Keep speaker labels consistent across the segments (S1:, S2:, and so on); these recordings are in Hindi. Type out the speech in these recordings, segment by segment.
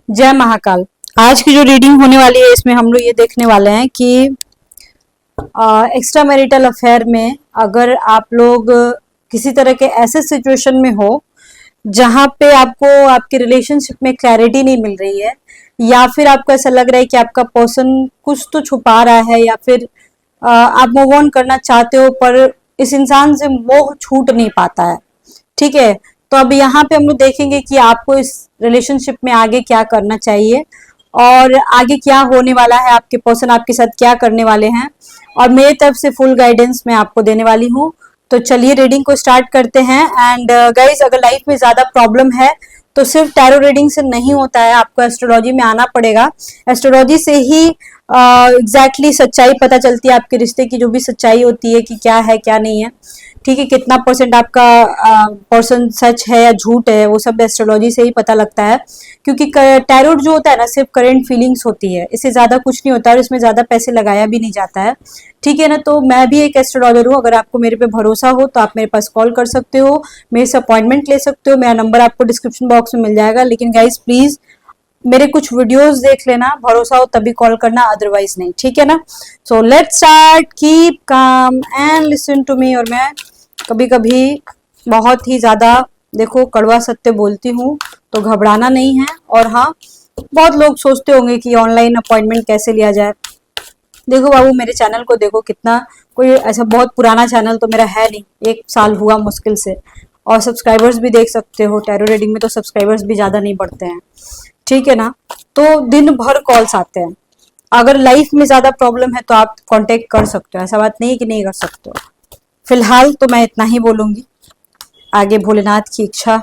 S1: जय महाकाल। आज की जो रीडिंग होने वाली है इसमें हम लोग ये देखने वाले हैं कि एक्स्ट्रा मैरिटल अफेयर में अगर आप लोग किसी तरह के ऐसे सिचुएशन में हो जहां पे आपको आपके रिलेशनशिप में क्लैरिटी नहीं मिल रही है, या फिर आपको ऐसा लग रहा है कि आपका पर्सन कुछ तो छुपा रहा है, या फिर आप मूव ऑन करना चाहते हो पर इस इंसान से मोह छूट नहीं पाता है। ठीक है, तो अब यहाँ पे हम लोग देखेंगे कि आपको इस रिलेशनशिप में आगे क्या करना चाहिए और आगे क्या होने वाला है, आपके पर्सन आपके साथ क्या करने वाले हैं, और मेरी तरफ से फुल गाइडेंस मैं आपको देने वाली हूँ। तो चलिए रीडिंग को स्टार्ट करते हैं। एंड गाइस, अगर लाइफ में ज्यादा प्रॉब्लम है तो सिर्फ टैरो रीडिंग से नहीं होता है, आपको एस्ट्रोलॉजी में आना पड़ेगा। एस्ट्रोलॉजी से ही एग्जैक्टली सच्चाई पता चलती है, आपके रिश्ते की जो भी सच्चाई होती है कि क्या है क्या नहीं है। ठीक है, कितना परसेंट आपका पर्सन सच है या झूठ है, वो सब एस्ट्रोलॉजी से ही पता लगता है। क्योंकि टैरोट जो होता है ना, सिर्फ करेंट फीलिंग्स होती है, इससे ज्यादा कुछ नहीं होता और इसमें ज्यादा पैसे लगाया भी नहीं जाता है। ठीक है ना, तो मैं भी एक एस्ट्रोलॉजर हूँ। अगर आपको मेरे पे भरोसा हो तो आप मेरे पास कॉल कर सकते हो, मेरे से अपॉइंटमेंट ले सकते हो। मेरा नंबर आपको डिस्क्रिप्शन बॉक्स में मिल जाएगा। लेकिन गाइज प्लीज मेरे कुछ वीडियोस देख लेना, भरोसा हो तभी कॉल करना, अदरवाइज नहीं। ठीक है ना। So let's start. Keep calm and listen to me. और मैं कभी कभी बहुत ही ज्यादा देखो कड़वा सत्य बोलती हूँ, तो घबराना नहीं है। और हाँ, बहुत लोग सोचते होंगे कि ऑनलाइन अपॉइंटमेंट कैसे लिया जाए। देखो बाबू, मेरे चैनल को देखो, कितना कोई ऐसा बहुत पुराना चैनल तो मेरा है नहीं, 1 साल हुआ मुश्किल से। और सब्सक्राइबर्स भी देख सकते हो, टैरो रीडिंग में तो सब्सक्राइबर्स भी ज्यादा नहीं बढ़ते हैं। ठीक है ना। तो दिन भर कॉल्स आते हैं। अगर लाइफ में ज्यादा प्रॉब्लम है तो आप कांटेक्ट कर सकते हो, ऐसा बात नहीं है कि नहीं कर सकते हो। फिलहाल तो मैं इतना ही बोलूंगी, आगे भोलेनाथ की इच्छा।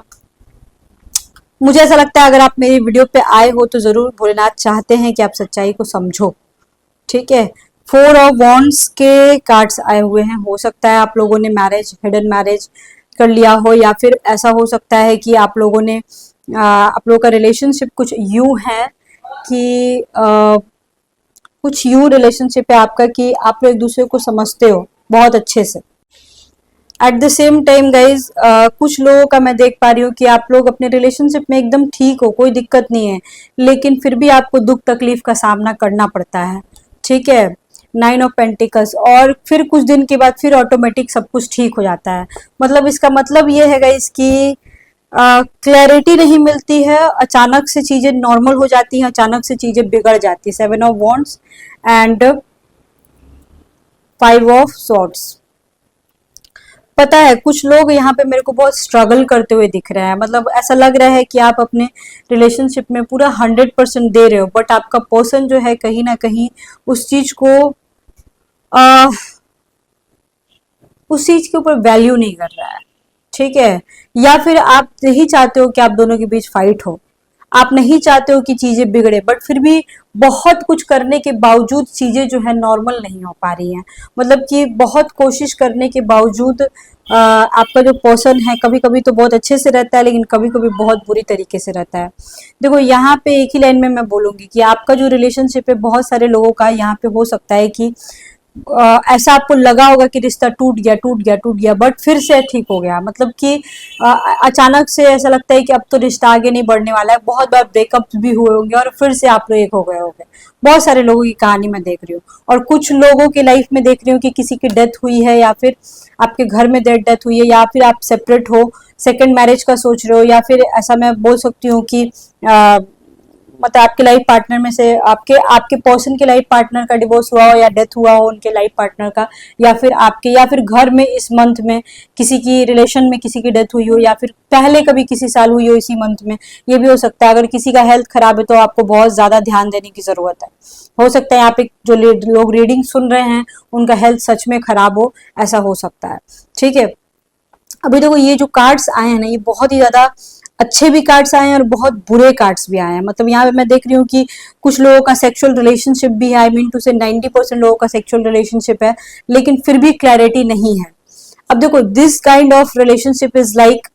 S1: मुझे ऐसा लगता है अगर आप मेरी वीडियो पे आए हो तो जरूर भोलेनाथ चाहते हैं कि आप सच्चाई को समझो। ठीक है। 4 ऑफ वॉन्ड्स के कार्ड्स आए हुए हैं। हो सकता है आप लोगों ने मैरिज, हिडन मैरिज कर लिया हो, या फिर ऐसा हो सकता है कि आप लोगों ने आप लोगों का रिलेशनशिप कुछ यूं है कि कुछ यूं रिलेशनशिप है आपका कि आप लोग एक दूसरे को समझते हो बहुत अच्छे से। At the same time guys, कुछ लोगों का मैं देख पा रही हूँ कि आप लोग अपने रिलेशनशिप में एकदम ठीक हो, कोई दिक्कत नहीं है, लेकिन फिर भी आपको दुख तकलीफ का सामना करना पड़ता है। ठीक है। 9 ऑफ पेंटिकल्स। और फिर कुछ दिन के बाद फिर ऑटोमेटिक सब कुछ ठीक हो जाता है। मतलब इसका मतलब ये है गाइज कि क्लैरिटी नहीं मिलती है, अचानक से चीजें नॉर्मल हो जाती हैं, अचानक से चीजें बिगड़ जाती है। 7 of wands and 5 of swords. पता है कुछ लोग यहाँ पे मेरे को बहुत स्ट्रगल करते हुए दिख रहे हैं। मतलब ऐसा लग रहा है कि आप अपने रिलेशनशिप में पूरा 100% दे रहे हो, बट आपका पर्सन जो है कहीं ना कहीं उस चीज को आ, उस चीज के ऊपर वैल्यू नहीं कर रहा है। ठीक है। या फिर आप नहीं चाहते हो कि आप दोनों के बीच फाइट हो, आप नहीं चाहते हो कि चीजें बिगड़े, बट फिर भी बहुत कुछ करने के बावजूद चीजें जो है नॉर्मल नहीं हो पा रही हैं। मतलब कि बहुत कोशिश करने के बावजूद आपका जो पर्सन है कभी कभी तो बहुत अच्छे से रहता है, लेकिन कभी कभी बहुत बुरी तरीके से रहता है। देखो यहाँ पे एक ही लाइन में मैं बोलूंगी कि आपका जो रिलेशनशिप है, बहुत सारे लोगों का यहाँ पे हो सकता है कि ऐसा आपको लगा होगा कि रिश्ता टूट गया टूट गया टूट गया, बट फिर से ठीक हो गया। मतलब कि अचानक से ऐसा लगता है कि अब तो रिश्ता आगे नहीं बढ़ने वाला है। बहुत बार ब्रेकअप भी हुए होंगे और फिर से आप लोग एक हो गए होंगे। बहुत सारे लोगों की कहानी मैं देख रही हूँ, और कुछ लोगों की लाइफ में देख रही हूँ कि किसी की डेथ हुई है, या फिर आपके घर में डेथ हुई है, या फिर आप सेपरेट हो, सेकंड मैरिज का सोच रहे हो, या फिर ऐसा मैं बोल सकती हूँ कि मतलब आपके लाइफ पार्टनर में से आपके आपके पर्सन के लाइफ पार्टनर का डिवोर्स हुआ हो, या डेथ हुआ हो उनके लाइफ पार्टनर का, या फिर आपके, या फिर घर में इस मंथ में किसी की रिलेशन में किसी की डेथ हुई हो, या फिर पहले कभी किसी साल हुई हो इसी मंथ में। ये भी हो सकता है। अगर किसी का हेल्थ खराब है तो आपको बहुत ज्यादा ध्यान देने की जरूरत है। हो सकता है यहाँ पे जो लोग रीडिंग सुन रहे हैं उनका हेल्थ सच में खराब हो, ऐसा हो सकता है। ठीक है। अभी देखो ये जो कार्ड्स आए हैं ना, ये बहुत ही ज्यादा अच्छे भी कार्ड्स आए हैं और बहुत बुरे कार्ड्स भी आए हैं। मतलब यहाँ पे मैं देख रही हूँ कि कुछ लोगों का सेक्सुअल रिलेशनशिप भी है, आई मीन टू से 90% लोगों का सेक्सुअल रिलेशनशिप है, लेकिन फिर भी क्लैरिटी नहीं है। अब देखो, this kind of relationship is like,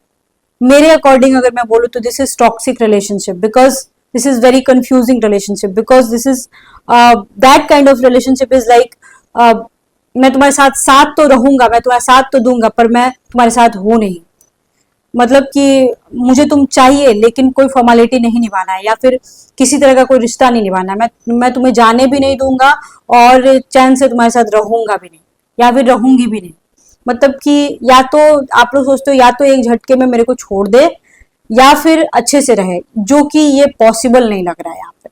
S1: मेरे अकॉर्डिंग अगर मैं बोलूँ तो this is toxic relationship, because this is very confusing relationship, because this is that kind of relationship is like, मैं तुम्हारे साथ साथ तो रहूंगा, मैं तुम्हारा साथ तो दूंगा, पर मैं तुम्हारे साथ हूं नहीं। मतलब कि मुझे तुम चाहिए लेकिन कोई फॉर्मेलिटी नहीं निभाना है, या फिर किसी तरह का कोई रिश्ता नहीं निभाना है, मैं तुम्हें जाने भी नहीं दूंगा और चैन से तुम्हारे साथ रहूंगा भी नहीं, या फिर रहूंगी भी नहीं। मतलब कि या तो आप लोग सोचते हो या तो एक झटके में मेरे को छोड़ दे या फिर अच्छे से रहे, जो कि ये पॉसिबल नहीं लग रहा है यहाँ पे।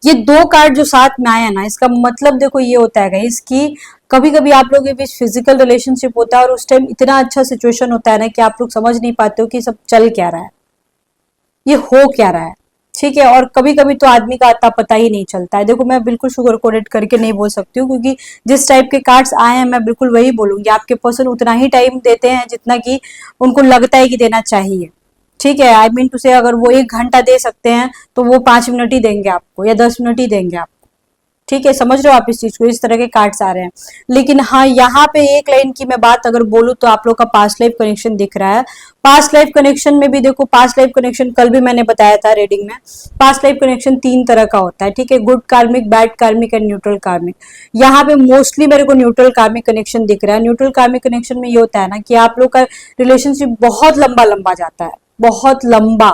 S1: ये दो कार्ड जो साथ में आया ना, इसका मतलब देखो ये होता है गाइस कि कभी कभी आप लोगों के बीच फिजिकल रिलेशनशिप होता है और उस टाइम इतना अच्छा सिचुएशन होता है ना कि आप लोग समझ नहीं पाते हो कि सब चल क्या रहा है, ये हो क्या रहा है। ठीक है, और कभी कभी तो आदमी का अता पता ही नहीं चलता है। देखो मैं बिल्कुल शुगर कोटेड करके नहीं बोल सकती हूँ, क्योंकि जिस टाइप के कार्ड्स आए हैं मैं बिल्कुल वही बोलूंगी। आपके पर्सन उतना ही टाइम देते हैं जितना कि उनको लगता है कि देना चाहिए। ठीक है, आई मीन टू से अगर वो 1 घंटा दे सकते हैं तो वो 5 मिनट ही देंगे आपको, या 10 मिनट ही देंगे आपको। ठीक है, समझ रहे हो आप इस चीज को, इस तरह के कार्ड्स आ रहे हैं। लेकिन हाँ, यहाँ पे एक लाइन की मैं बात अगर बोलूँ तो आप लोग का पास्ट लाइफ कनेक्शन दिख रहा है। पास्ट लाइफ कनेक्शन में भी देखो, पास्ट लाइफ कनेक्शन कल भी मैंने बताया था रीडिंग में, पास्ट लाइफ कनेक्शन 3 तरह का होता है। ठीक है, गुड कार्मिक, बैड कार्मिक एंड न्यूट्रल कार्मिक। यहाँ पे मोस्टली मेरे को न्यूट्रल कार्मिक कनेक्शन दिख रहा है। न्यूट्रल कार्मिक कनेक्शन में ये होता है ना कि आप लोग का रिलेशनशिप बहुत लंबा लंबा जाता है, बहुत लंबा,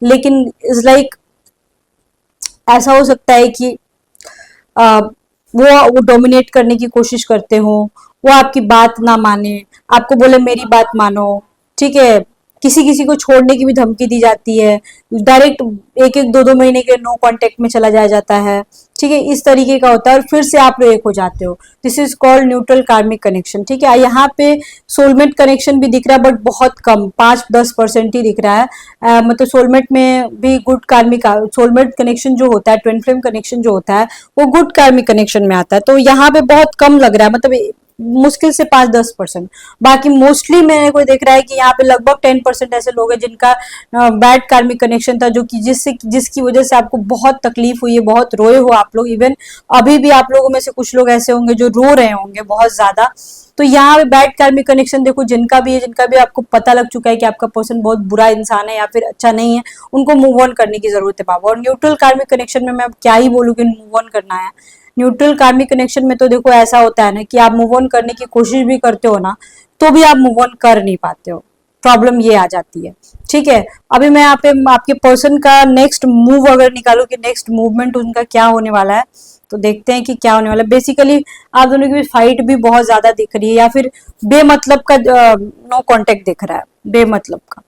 S1: लेकिन इज लाइक ऐसा हो सकता है कि आ, वो डोमिनेट करने की कोशिश करते हो, वो आपकी बात ना माने, आपको बोले मेरी बात मानो। ठीक है, किसी किसी को छोड़ने की भी धमकी दी जाती है, डायरेक्ट 1-1 2-2 महीने के नो कांटेक्ट में चला जाया जाता है। ठीक है, इस तरीके का होता है और फिर से आप लोग एक हो जाते हो। This is called neutral karmic connection. ठीक है, यहाँ पे सोलमेट कनेक्शन भी दिख रहा है बट बहुत कम, 5-10% ही दिख रहा है। मतलब सोलमेट में भी गुड कार्मिक, सोलमेट कनेक्शन जो होता है, ट्विन फ्लेम कनेक्शन जो होता है, वो गुड कार्मिक कनेक्शन में आता है। तो यहाँ पे बहुत कम लग रहा है, मतलब मुश्किल से 5-10%। बाकी मोस्टली मेरे को देख रहा है कि यहाँ पे लगभग 10% ऐसे लोग हैं जिनका बैड कार्मिक कनेक्शन था, जो कि जिसकी वजह से आपको बहुत तकलीफ हुई है, बहुत रोए हो आप लोग। इवन अभी भी आप लोगों में से कुछ लोग ऐसे होंगे जो रो रहे होंगे बहुत ज्यादा। तो यहाँ पे बैड कार्मिक कनेक्शन देखो, जिनका भी है, जिनका भी आपको पता लग चुका है कि आपका पर्सन बहुत बुरा इंसान है या फिर अच्छा नहीं है, उनको मूव ऑन करने की जरूरत है बाबा। और न्यूट्रल कार्मिक कनेक्शन में मैं क्या ही बोलूँ कि मूव ऑन करना है। न्यूट्रल कार्मिक कनेक्शन में तो देखो ऐसा होता है ना कि आप मूव ऑन करने की कोशिश भी करते हो ना, तो भी आप मूव ऑन कर नहीं पाते हो। प्रॉब्लम ये आ जाती है। ठीक है, अभी मैं यहाँ पे आपके पर्सन का नेक्स्ट मूव अगर निकालू कि नेक्स्ट मूवमेंट उनका क्या होने वाला है, तो देखते हैं कि क्या होने वाला है। बेसिकली आप दोनों की भी फाइट भी बहुत ज्यादा दिख रही है, या फिर बेमतलब का नो कांटेक्ट दिख रहा है, बेमतलब का।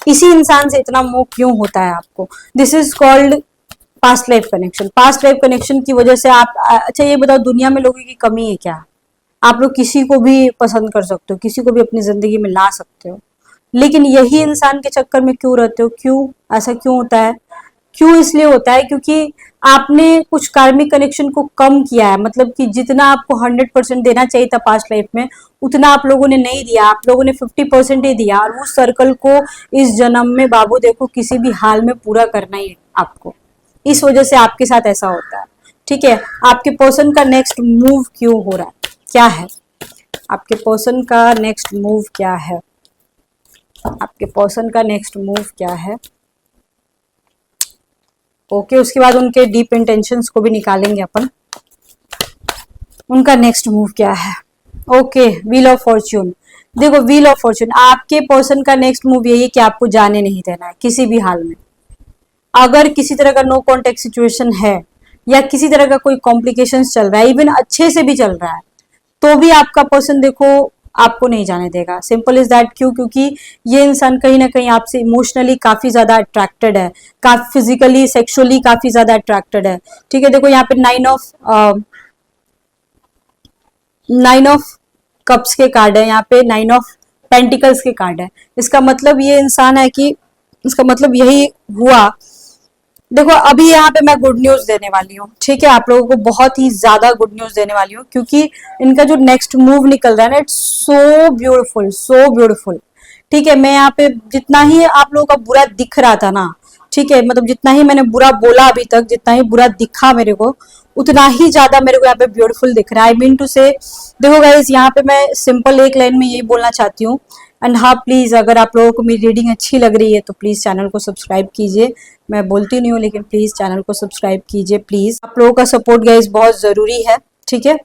S1: इसी इंसान से इतना मोह क्यों होता है आपको? This is called past life connection. Past life connection की वजह से आप, अच्छा ये बताओ, दुनिया में लोगों की कमी है क्या? आप लोग किसी को भी पसंद कर सकते हो, किसी को भी अपनी जिंदगी में ला सकते हो, लेकिन यही इंसान के चक्कर में क्यों रहते हो? क्यों ऐसा क्यों होता है? क्यों इसलिए होता है क्योंकि आपने कुछ कार्मिक कनेक्शन को कम किया है। मतलब कि जितना आपको 100% देना चाहिए था पास्ट लाइफ में, उतना आप लोगों ने नहीं दिया, आप लोगों ने 50% ही दिया। और उस सर्कल को इस जन्म में बाबू देखो किसी भी हाल में पूरा करना ही है आपको। इस वजह से आपके साथ ऐसा होता है। ठीक है, आपके पर्सन का नेक्स्ट मूव क्यों हो रहा है, क्या है आपके पर्सन का नेक्स्ट मूव क्या है? आपके पर्सन का नेक्स्ट मूव क्या है? ओके, उसके बाद उनके डीप इंटेंशंस को भी निकालेंगे अपन। उनका नेक्स्ट मूव क्या है? Okay, wheel of Fortune. देखो व्हील ऑफ फॉर्च्यून, आपके पर्सन का नेक्स्ट मूव यही है कि आपको जाने नहीं देना है किसी भी हाल में। अगर किसी तरह का नो कॉन्टेक्ट सिचुएशन है या किसी तरह का कोई कॉम्प्लिकेशंस चल रहा है, इवन अच्छे से भी चल रहा है, तो भी आपका पर्सन देखो आपको नहीं जाने देगा। Simple is that. क्यों? क्योंकि ये इंसान कहीं ना कहीं आपसे इमोशनली काफी ज्यादा अट्रैक्टेड है, काफी फिजिकली सेक्सुअली काफी ज्यादा अट्रैक्टेड है। ठीक है, देखो यहाँ पे 9 ऑफ कप्स के कार्ड है, यहाँ पे 9 ऑफ पेंटिकल्स के कार्ड है। इसका मतलब ये इंसान है कि, इसका मतलब यही हुआ। देखो अभी यहाँ पे मैं गुड न्यूज देने वाली हूँ। ठीक है, आप लोगों को बहुत ही ज्यादा गुड न्यूज देने वाली हूँ, क्योंकि इनका जो नेक्स्ट मूव निकल रहा है ना, it's so beautiful, so beautiful. ठीक है, मैं यहाँ पे जितना ही आप लोगों का बुरा दिख रहा था ना, ठीक है, मतलब जितना ही मैंने बुरा बोला अभी तक, जितना ही बुरा दिखा मेरे को, उतना ही ज्यादा मेरे को यहाँ पे ब्यूटीफुल दिख रहा है। आई मीन टू से, देखो गाइज यहाँ पे मैं सिंपल एक लाइन में यही बोलना चाहती हूँ। एंड हाँ प्लीज, अगर आप लोगों को मेरी रीडिंग अच्छी लग रही है तो प्लीज चैनल को सब्सक्राइब कीजिए। मैं बोलती नहीं हूँ लेकिन प्लीज चैनल को सब्सक्राइब कीजिए प्लीज। आप लोगों का सपोर्ट गाइज बहुत जरूरी है। ठीक है,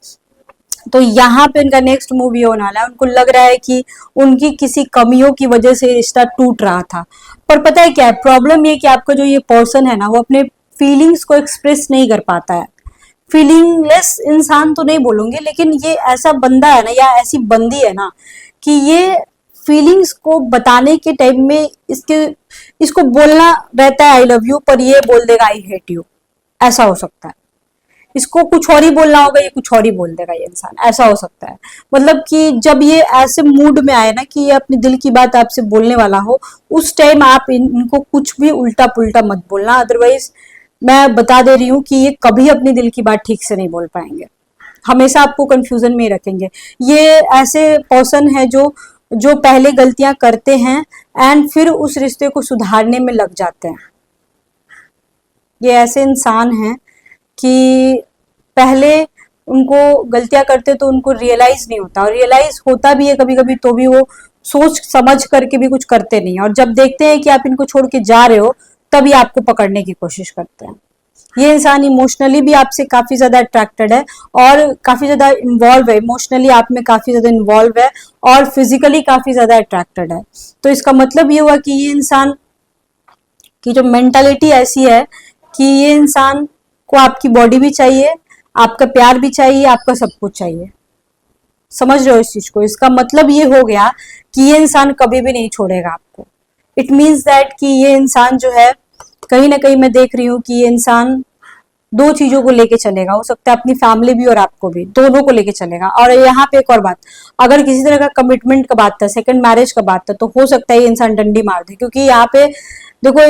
S1: तो यहाँ पे इनका नेक्स्ट मूव ये होने वाला है, उनको लग रहा है कि उनकी किसी कमियों की वजह से रिश्ता टूट रहा था। पर पता है क्या है प्रॉब्लम, ये कि आपका जो ये पर्सन है ना, वो अपने फीलिंग्स को एक्सप्रेस नहीं कर पाता है। फीलिंगलेस इंसान तो नहीं बोलूंगी, लेकिन ये ऐसा बंदा है ना, या ऐसी बंदी है ना, कि ये फीलिंग्स को बताने के टाइम में इसको बोलना रहता है आई लव यू, पर ये बोल देगा आई हेट यू। ऐसा हो सकता है। इसको कुछ और ही बोलना होगा, ये कुछ और ही बोल देगा ये इंसान, ऐसा हो सकता है। मतलब कि जब ये ऐसे मूड में आए ना कि ये अपने दिल की बात आपसे बोलने वाला हो, उस टाइम आप इनको कुछ भी उल्टा पुल्टा मत बोलना, अदरवाइज मैं बता दे रही हूँ कि ये कभी अपने दिल की बात ठीक से नहीं बोल पाएंगे, हमेशा आपको कंफ्यूजन में ही रखेंगे। ये ऐसे पर्सन है जो पहले गलतियां करते हैं एंड फिर उस रिश्ते को सुधारने में लग जाते हैं। ये ऐसे इंसान हैं कि पहले उनको गलतियां करते तो उनको रियलाइज नहीं होता, और रियलाइज होता भी है कभी कभी तो भी वो सोच समझ करके भी कुछ करते नहीं, और जब देखते हैं कि आप इनको छोड़ के जा रहे हो तभी आपको पकड़ने की कोशिश करते हैं। ये इंसान इमोशनली भी आपसे काफी ज्यादा अट्रैक्टेड है और काफी ज्यादा इन्वॉल्व है, इमोशनली आप में काफी ज्यादा इन्वॉल्व है और फिजिकली काफी ज्यादा अट्रैक्टेड है। तो इसका मतलब ये हुआ कि ये इंसान की जो मेंटालिटी ऐसी है कि ये इंसान को आपकी बॉडी भी चाहिए, आपका प्यार भी चाहिए, आपका सब कुछ चाहिए। समझ रहे हो इस चीज को? इसका मतलब ये हो गया कि ये इंसान कभी भी नहीं छोड़ेगा आपको। इट मीन्स दैट कि ये इंसान जो है, कहीं ना कहीं मैं देख रही हूँ कि ये इंसान दो चीजों को लेके चलेगा, हो सकता है अपनी फैमिली भी और आपको भी, दोनों को लेके चलेगा। और यहाँ पे एक और बात, अगर किसी तरह का कमिटमेंट का बात था, सेकंड मैरिज का बात था, तो हो सकता है ये इंसान डंडी मार दे, क्योंकि यहाँ पे देखो,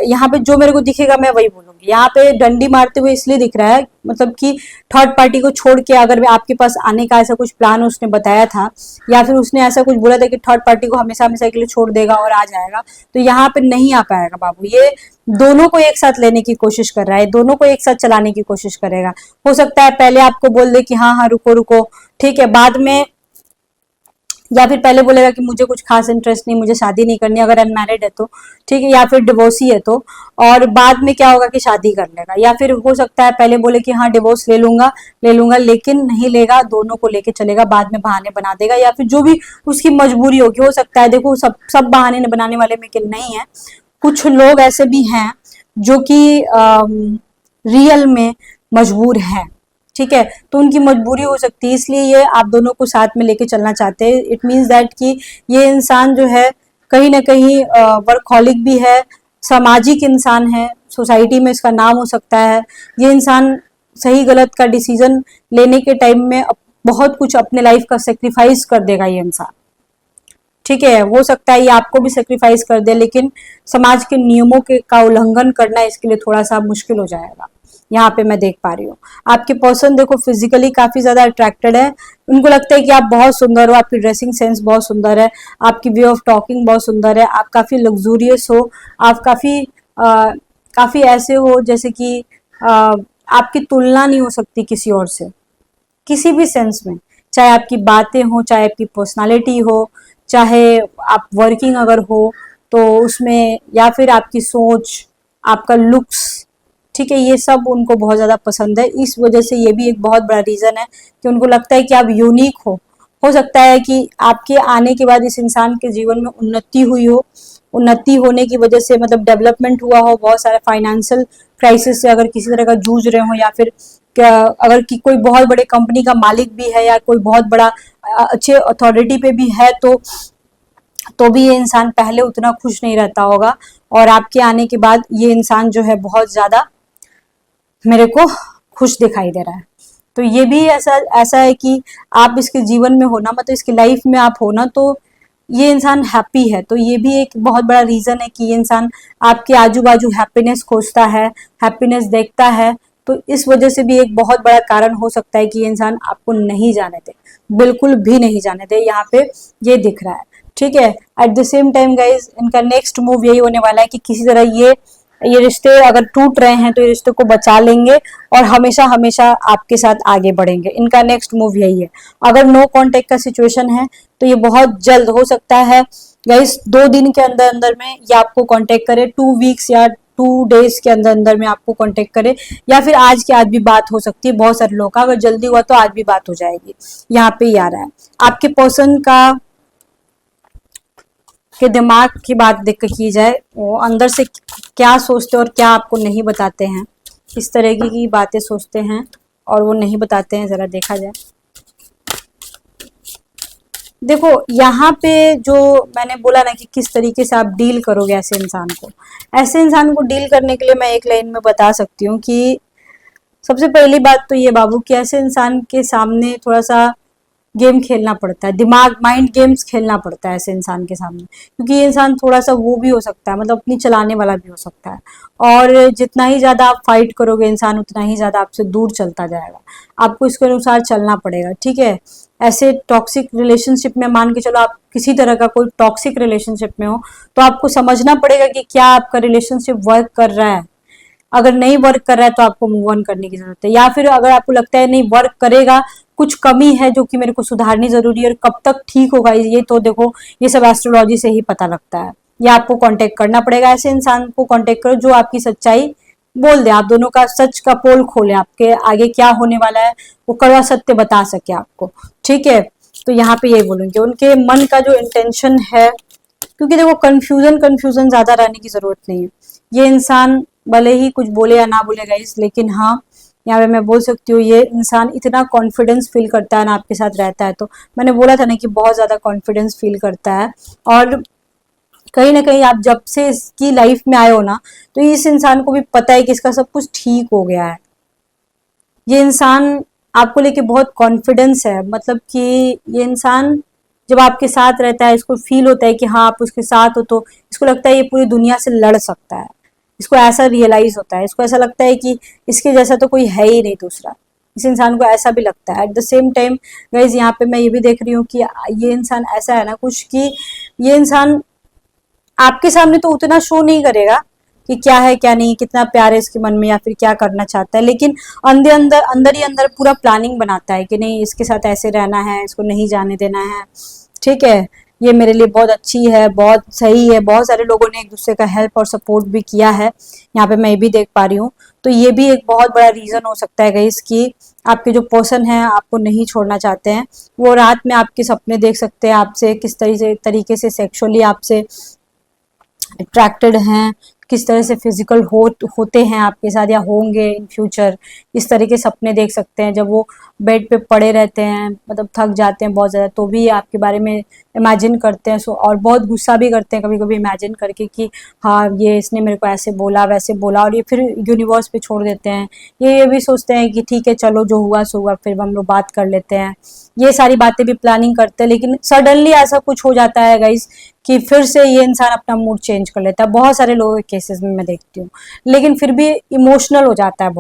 S1: यहाँ पे जो मेरे को दिखेगा मैं वही बोलूंगी। यहाँ पे डंडी मारते हुए इसलिए दिख रहा है, मतलब कि थर्ड पार्टी को छोड़ के अगर आपके पास आने का ऐसा कुछ प्लान उसने बताया था, या फिर उसने ऐसा कुछ बोला था कि थर्ड पार्टी को हमेशा हमेशा के लिए छोड़ देगा और आ जाएगा, तो यहाँ पे नहीं आ पाएगा बाबू। ये दोनों को एक साथ लेने की कोशिश कर रहा है, दोनों को एक साथ चलाने की कोशिश करेगा। हो सकता है पहले आपको बोल दे कि हाँ हाँ रुको रुको, ठीक है, बाद में, या फिर पहले बोलेगा कि मुझे कुछ खास इंटरेस्ट नहीं, मुझे शादी नहीं करनी अगर अनमैरिड है तो, ठीक है, या फिर डिवोर्सी है तो, और बाद में क्या होगा कि शादी कर लेगा। या फिर हो सकता है पहले बोले कि हाँ डिवोर्स ले लूंगा, लेकिन नहीं लेगा, दोनों को लेके चलेगा, बाद में बहाने बना देगा, या फिर जो भी उसकी मजबूरी होगी। हो सकता है, देखो सब बहाने बनाने वाले में कि नहीं है, कुछ लोग ऐसे भी हैं जो कि रियल में मजबूर हैं, ठीक है, तो उनकी मजबूरी हो सकती है, इसलिए ये आप दोनों को साथ में लेके चलना चाहते हैं। इट मीन्स दैट कि ये इंसान जो है कहीं ना कहीं वर्कहॉलिक भी है, सामाजिक इंसान है, सोसाइटी में इसका नाम हो सकता है। ये इंसान सही गलत का डिसीजन लेने के टाइम में बहुत कुछ अपने लाइफ का सेक्रीफाइस कर देगा ये इंसान, ठीक है। हो सकता है ये आपको भी सेक्रीफाइस कर दे, लेकिन समाज के नियमों के का उल्लंघन करना इसके लिए थोड़ा सा मुश्किल हो जाएगा। यहाँ पे मैं देख पा रही हूँ आपके पर्सन देखो फिजिकली काफी ज्यादा अट्रैक्टेड है, उनको लगता है कि आप बहुत सुंदर हो, आपकी ड्रेसिंग सेंस बहुत सुंदर है, आपकी वे ऑफ टॉकिंग बहुत सुंदर है, आप काफी लग्जूरियस हो, आप काफी ऐसे हो जैसे कि आपकी तुलना नहीं हो सकती किसी और से, किसी भी सेंस में, चाहे आपकी बातें हो, चाहे आपकी पर्सनालिटी हो, चाहे आप वर्किंग अगर हो तो उसमें, या फिर आपकी सोच, आपका लुक्स, ठीक है, ये सब उनको बहुत ज्यादा पसंद है। इस वजह से ये भी एक बहुत बड़ा रीजन है कि उनको लगता है कि आप यूनिक हो सकता है कि आपके आने के बाद इस इंसान के जीवन में उन्नति हुई हो, उन्नति होने की वजह से मतलब डेवलपमेंट हुआ हो, बहुत सारे फाइनेंशियल क्राइसिस से अगर किसी तरह का जूझ रहे हो, या फिर अगर कि कोई बहुत बड़े कंपनी का मालिक भी है, या कोई बहुत बड़ा अच्छे अथॉरिटी पे भी है, तो भी ये इंसान पहले उतना खुश नहीं रहता होगा, और आपके आने के बाद ये इंसान जो है बहुत ज्यादा मेरे को खुश दिखाई दे रहा है। तो ये भी ऐसा है कि आप इसके जीवन में हो ना, मतलब इसकी लाइफ में आप हो ना, तो ये इंसान हैप्पी है। तो ये भी एक बहुत बड़ा रीजन है कि ये इंसान आपके आजू बाजू हैप्पीनेस खोजता है, हैप्पीनेस देखता है। तो इस वजह से भी एक बहुत बड़ा कारण हो सकता है कि ये इंसान आपको नहीं जाने दे, बिल्कुल भी नहीं जाने दे, यहाँ पे ये दिख रहा है, ठीक है। At the same time guys, इनका नेक्स्ट मूव यही होने वाला है कि किसी तरह ये रिश्ते अगर टूट रहे हैं तो ये रिश्ते को बचा लेंगे और हमेशा हमेशा आपके साथ आगे बढ़ेंगे। इनका नेक्स्ट मूव यही है। अगर नो कांटेक्ट का सिचुएशन है तो ये बहुत जल्द हो सकता है गाइस, 2 दिन के अंदर अंदर में ये आपको कांटेक्ट करे, 2 वीक्स या 2 डेज के अंदर अंदर में आपको कांटेक्ट करे, या फिर आज की आज भी बात हो सकती है। बहुत सारे लोगों का अगर जल्दी हुआ तो आज भी बात हो जाएगी। यहाँ पे ही आ रहा है आपके पर्सन का के दिमाग की बात देख की जाए, वो अंदर से क्या सोचते हैं और क्या आपको नहीं बताते हैं, किस तरह की बातें सोचते हैं और वो नहीं बताते हैं, जरा देखा जाए। देखो यहाँ पे जो मैंने बोला ना कि किस तरीके से आप डील करोगे ऐसे इंसान को, ऐसे इंसान को डील करने के लिए मैं एक लाइन में बता सकती हूँ कि सबसे पहली बात तो ये बाबू कि ऐसे इंसान के सामने थोड़ा सा गेम खेलना पड़ता है, दिमाग माइंड गेम्स खेलना पड़ता है ऐसे इंसान के सामने, क्योंकि ये इंसान थोड़ा सा वो भी हो सकता है, मतलब अपनी चलाने वाला भी हो सकता है। और जितना ही ज्यादा आप फाइट करोगे इंसान उतना ही ज्यादा आपसे दूर चलता जाएगा, आपको इसके अनुसार चलना पड़ेगा, ठीक है। ऐसे टॉक्सिक रिलेशनशिप में मान के चलो आप किसी तरह का कोई टॉक्सिक रिलेशनशिप में हो, तो आपको समझना पड़ेगा कि क्या आपका रिलेशनशिप वर्क कर रहा है। अगर नहीं वर्क कर रहा है तो आपको मूव ऑन करने की जरूरत है, या फिर अगर आपको लगता है नहीं वर्क करेगा, कुछ कमी है जो कि मेरे को सुधारनी जरूरी है और कब तक ठीक होगा, ये तो देखो ये सब एस्ट्रोलॉजी से ही पता लगता है। या आपको कांटेक्ट करना पड़ेगा, ऐसे इंसान को कांटेक्ट करो जो आपकी सच्चाई बोल दे, आप दोनों का सच का पोल खोले, आपके आगे क्या होने वाला है वो कड़वा सत्य बता सके आपको, ठीक है। तो यहाँ पे ये बोलूंगी उनके मन का जो इंटेंशन है, क्योंकि देखो कंफ्यूजन ज्यादा रहने की जरूरत नहीं है। ये इंसान भले ही कुछ बोले या ना बोले गाइस, लेकिन हाँ यहाँ पे मैं बोल सकती हूँ ये इंसान इतना कॉन्फिडेंस फील करता है ना आपके साथ रहता है, तो मैंने बोला था ना कि बहुत ज्यादा कॉन्फिडेंस फील करता है। और कहीं ना कहीं आप जब से इसकी लाइफ में आए हो ना, तो इस इंसान को भी पता है कि इसका सब कुछ ठीक हो गया है। ये इंसान आपको लेके बहुत कॉन्फिडेंस है, मतलब कि ये इंसान जब आपके साथ रहता है इसको फील होता है कि हाँ आप उसके साथ हो, तो इसको लगता है ये पूरी दुनिया से लड़ सकता है, इसको ऐसा रियलाइज होता है, इसको ऐसा लगता है कि इसके जैसा तो कोई है ही नहीं दूसरा, इस इंसान को ऐसा भी लगता है। At the same time guys यहाँ पे मैं ये भी देख रही हूँ कि ये इंसान ऐसा है ना कुछ कि ये इंसान आपके सामने तो उतना शो नहीं करेगा कि क्या है क्या नहीं, कितना प्यार है इसके मन में या फिर क्या करना चाहता है, लेकिन अंदर ही अंदर पूरा प्लानिंग बनाता है कि नहीं इसके साथ ऐसे रहना है, इसको नहीं जाने देना है, ठीक है, ये मेरे लिए बहुत अच्छी है, बहुत सही है। बहुत सारे लोगों ने एक दूसरे का हेल्प और सपोर्ट भी किया है, यहाँ पे मैं भी देख पा रही हूँ। तो ये भी एक बहुत बड़ा रीजन हो सकता है गाइस कि आपके जो पर्सन है आपको नहीं छोड़ना चाहते हैं। वो रात में आपके सपने देख सकते हैं, आपसे किस तरीके से सेक्सुअली आपसे अट्रैक्टेड हैं, किस तरह से फिजिकल होते हैं आपके साथ या होंगे इन फ्यूचर, इस तरह के सपने देख सकते हैं। जब वो बेड पे पड़े रहते हैं, मतलब थक जाते हैं बहुत ज़्यादा, तो भी आपके बारे में इमेजिन करते हैं। सो और बहुत गुस्सा भी करते हैं कभी कभी इमेजिन करके कि हाँ ये इसने मेरे को ऐसे बोला वैसे बोला, और ये फिर यूनिवर्स पे छोड़ देते हैं। ये भी सोचते हैं कि ठीक है चलो जो हुआ सो हुआ, फिर हम लोग बात कर लेते हैं, ये सारी बातें भी प्लानिंग करते हैं। लेकिन सडनली ऐसा कुछ हो जाता है गाइस कि फिर से ये इंसान अपना मूड चेंज कर लेता है। बहुत सारे लोगों के केसेस में मैं देखती हूँ, लेकिन फिर भी इमोशनल हो जाता है,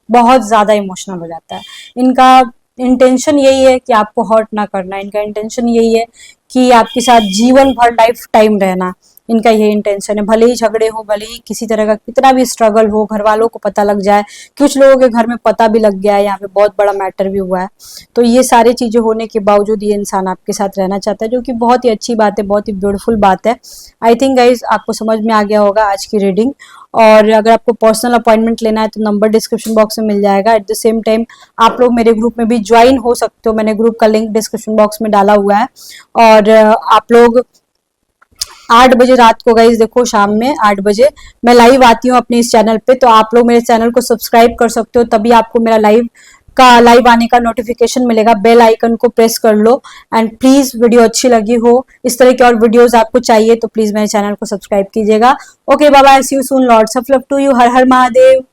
S1: बहुत ज्यादा इमोशनल हो जाता है। इनका इंटेंशन यही है कि आपको हर्ट ना करना, इनका इंटेंशन यही है कि आपके साथ जीवन भर लाइफ टाइम रहना, इनका ये इंटेंशन है। भले ही झगड़े हो, भले ही किसी तरह का कितना भी स्ट्रगल हो, घर वालों को पता लग जाए, कुछ लोगों के घर में पता भी लग गया है, यहाँ पे बहुत बड़ा मैटर भी हुआ है, तो ये सारी चीजें होने के बावजूद ये इंसान आपके साथ रहना चाहता है, जो कि बहुत ही अच्छी बात है, बहुत ही ब्यूटीफुल बात है। आई थिंक गाइज आपको समझ में आ गया होगा आज की रीडिंग। और अगर आपको पर्सनल अपॉइंटमेंट लेना है तो नंबर डिस्क्रिप्शन बॉक्स में मिल जाएगा। एट द सेम टाइम आप लोग मेरे ग्रुप में भी ज्वाइन हो सकते हो, मैंने ग्रुप का लिंक डिस्क्रिप्शन बॉक्स में डाला हुआ है। और आप लोग 8 बजे रात को गाइज देखो, शाम में 8 बजे मैं लाइव आती हूँ अपने इस चैनल पे, तो आप लोग मेरे चैनल को सब्सक्राइब कर सकते हो, तभी आपको मेरा लाइव आने का नोटिफिकेशन मिलेगा। बेल आइकन को प्रेस कर लो। एंड प्लीज वीडियो अच्छी लगी हो, इस तरह की और वीडियोस आपको चाहिए तो प्लीज मेरे चैनल को सब्सक्राइब कीजिएगा। Okay bye bye, see you soon, lots of love to you, Har Har Mahadev.